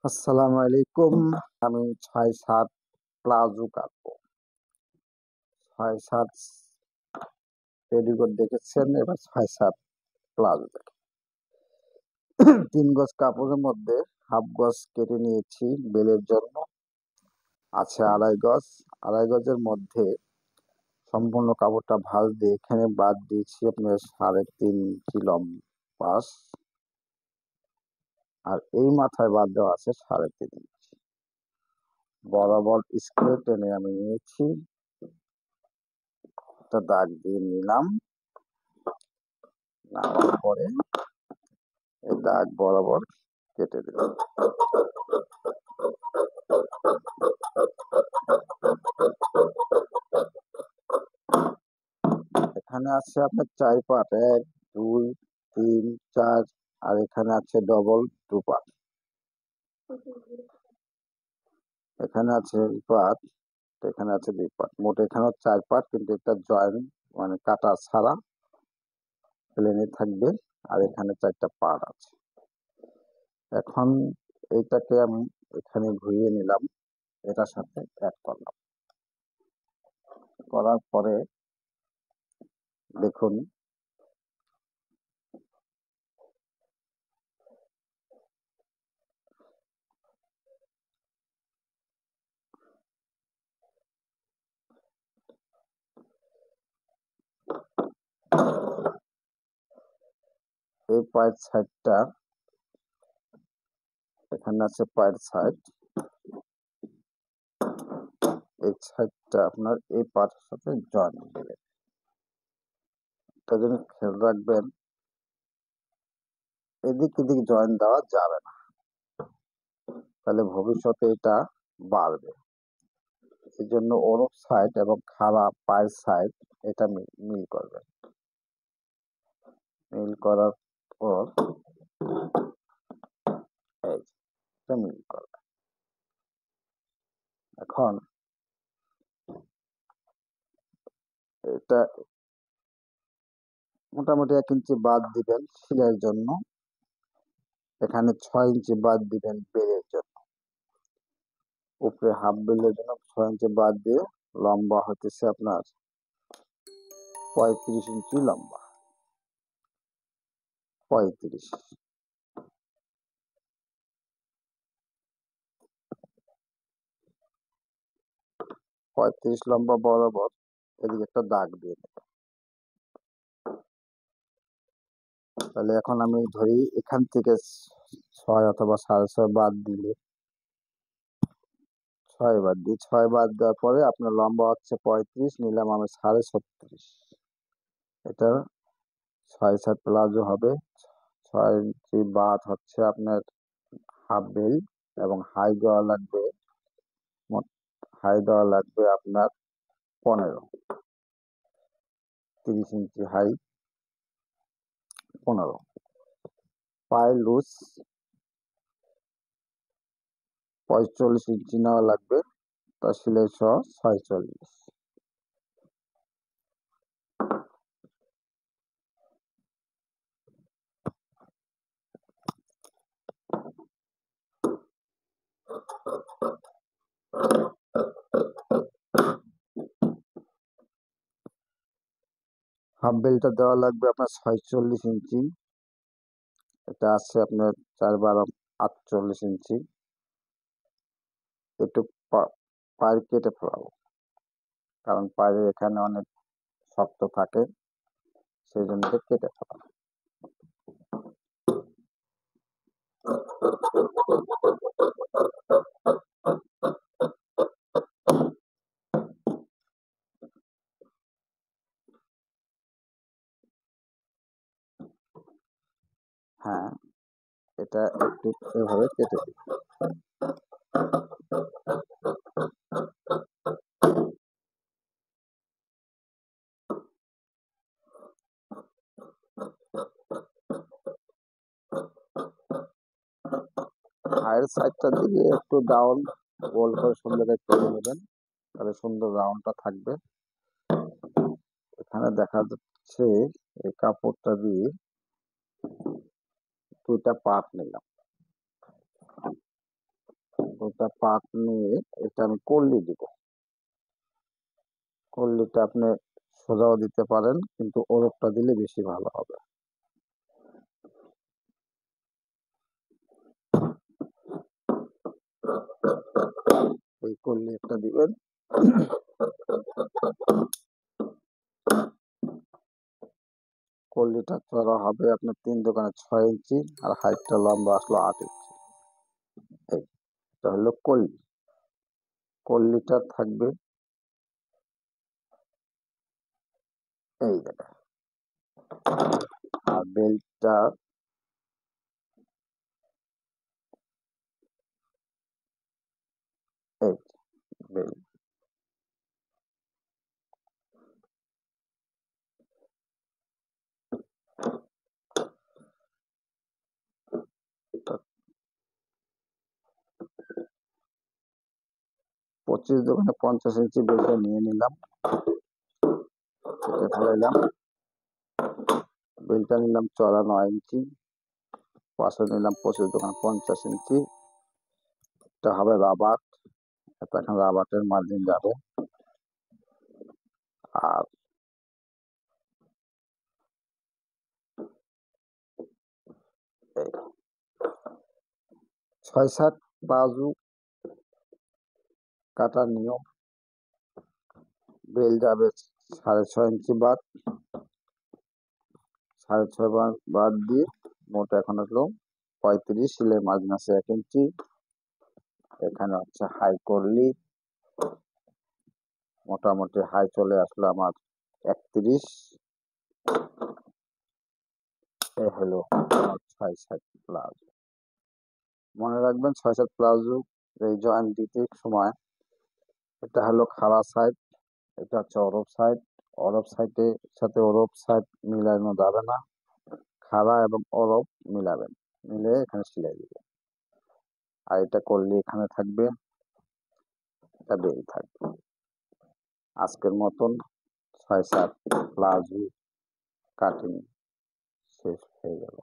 আসসালামু আলাইকুম। আমি ৬-৭ প্লাজো কাটবো। ৬-৭ পেটিকোট দেখেছেন, এবার ৬-৭ প্লাজো দেখেন। ৩ গজ কাপড়ের মধ্যে হাফ গজ কেটে নিয়েছি বেলের জন্য। আছে ২.৫ গজ। ২.৫ গজের মধ্যে সম্পূর্ণ কাপড়টা ভাঁজ দিয়ে এখানে বাদ দিয়েছি আপনার ৩.৫ ইঞ্চি লম্বা। আর এই মাথায় বাদ দেওয়া আছে ৩.৫ ইঞ্চি। বরাবর স্কোয়ার টেনে আমি নিয়েছি, একটা দাগ দিয়ে নিলাম। নেওয়ার পরে এই দাগ বরাবর কেটে দিলাম। এখানে আছে আপনার ৪ পার্ট, ১, ২, ৩, ৪, আর এখানে আছে ডবল 2 পার্ট। এখানে আছে পার্ট, এখানে আছে ২ পার্ট, মোট এখানেও ৪ পার্ট, কিন্তু এটা জয়েন্ট মানে কাটা ছাড়া প্লেনে থাকবে। আর এখানে ৪টা পার্ট আছে। এখন এইটাকে আমি এখানে ঘুরিয়ে নিলাম, এটার সাথে অ্যাড করলাম। করার পরে দেখুন এই পায়ের সাইডটা, এখানে আছে পায়ের সাইড, এই সাইডটা আপনার এই পার্টের সাথে জয়েন দেবে। তার জন্য খেয়াল রাখবেন এদিক এদিক জয়েন দেওয়া যাবে না, তাহলে ভবিষ্যতে এটা বাড়বে। এই জন্য ওরপ সাইড এবং খাড়া পায়ের সাইড এটা মিল করবেন। মিল করার পর এই এটা মিল করবেন। এখন এটা মোটামুটি ১ ইঞ্চি বাদ দিবেন সেলাইয়ের জন্য। এখানে ৬ ইঞ্চি বাদ দিবেন বেলের জন্য। উপরে হাফ বেলের জন্য ৬ ইঞ্চি বাদ দিয়ে লম্বা হতেছে আপনার ৩৫ ইঞ্চি লম্বা। ৩৫ লম্বা বরাবর এদিকে একটা দাগ দিয়ে দেবেন। তাহলে এখন আমি ধরি এখান থেকে ৬ অথবা ৬.৫ বাদ দিলে, ৬ বাদ দিই, ৬ বাদ দেওয়ার পরে আপনার লম্বা হচ্ছে ৩৫, নিলাম আমি ৩৬.৫। এটা ৬-৭ প্লাজো হবে। ৬ ইঞ্চি বাদ হচ্ছে আপনার হাফ বেল, এবং হাই দেওয়া লাগবে, হাই দেওয়া লাগবে আপনার ১৫, ৩০ ইঞ্চি হাই ১৫। পায়ের লুজ ৪৫ ইঞ্চি নেওয়া লাগবে, তা সেলাই সহ ৪৬। হাফ বেলটা দেওয়া লাগবে আপনার ৪৬ ইঞ্চি। এটা আছে আপনার ৪-১২ ৪৮ ইঞ্চি। একটু পায়ের কেটে ফেলাবো, কারণ পায়ের এখানে অনেক শক্ত থাকে, সেই জন্য কেটে ফেলাবো। হ্যাঁ, এটা একটু এভাবে কেটে দিই। পায়ের সাইডটার দিকে একটু ডাউন গোল করে সুন্দর করে কেটে নেবেন, তাহলে সুন্দর রাউন্ডটা থাকবে। এখানে দেখা যাচ্ছে এই কাপড়টা দিয়ে 2টা পার্ট নিলাম। এটা পাট নিয়ে এটা আমি কল্লি দিব। কল্লিটা আপনি সোজাও দিতে পারেন, কিন্তু ওরপটা দিলে বেশি ভালো হবে। এই কল্লি একটা দিবেন। কল্লিটা চড়া হবে আপনার 3 দোকানে 6 ইঞ্চি, আর হাইটটা লম্বা আসলো 8 ইঞ্চি। এটা হলো কল্লি। কল্লিটা থাকবে এই জায়গায়, আর বেল্টটা এই বেল্ট। 25 দোকানে 50 ইঞ্চি বেল্টটা নিয়ে নিলাম, এটা ফেলাইলাম। বেল্টটা নিলাম চড়া 9 ইঞ্চি, পাশে নিলাম 25 দোকানে 50 ইঞ্চি। এটা হবে রাবার, এটা এখন রাবারের মার্জিন যাবে। আর এই 6-7 বাজু কাটার নিয়ম। বেল যাবে 6.5 ইঞ্চি বাদ, 6.5 বাদ দিয়ে মোট এখন হলো 35। সিলের মার্জিন আছে 1 ইঞ্চি। এখানে হচ্ছে হাই করলি, মোটামুটি হাই চলে আসলো আমার 31। এই হলো আমার 6-7 প্লাজো। মনে রাখবেন 6-7 প্লাজো এই জয়েন্ট দিতে সময় এটা হলো খাড়া সাইড, এটা হচ্ছে অরব সাইড। অরব সাইডের সাথে অরব সাইড মিলানো যাবে না, খাড়া এবং অরব মিলাবেন, মিলে এখানে সেলাই দিবেন। আর এটা করলে এখানে থাকবে, এটা বেল থাকবে। আজকের মতন 6-7 প্লাজো কাটিং শেষ হয়ে গেল।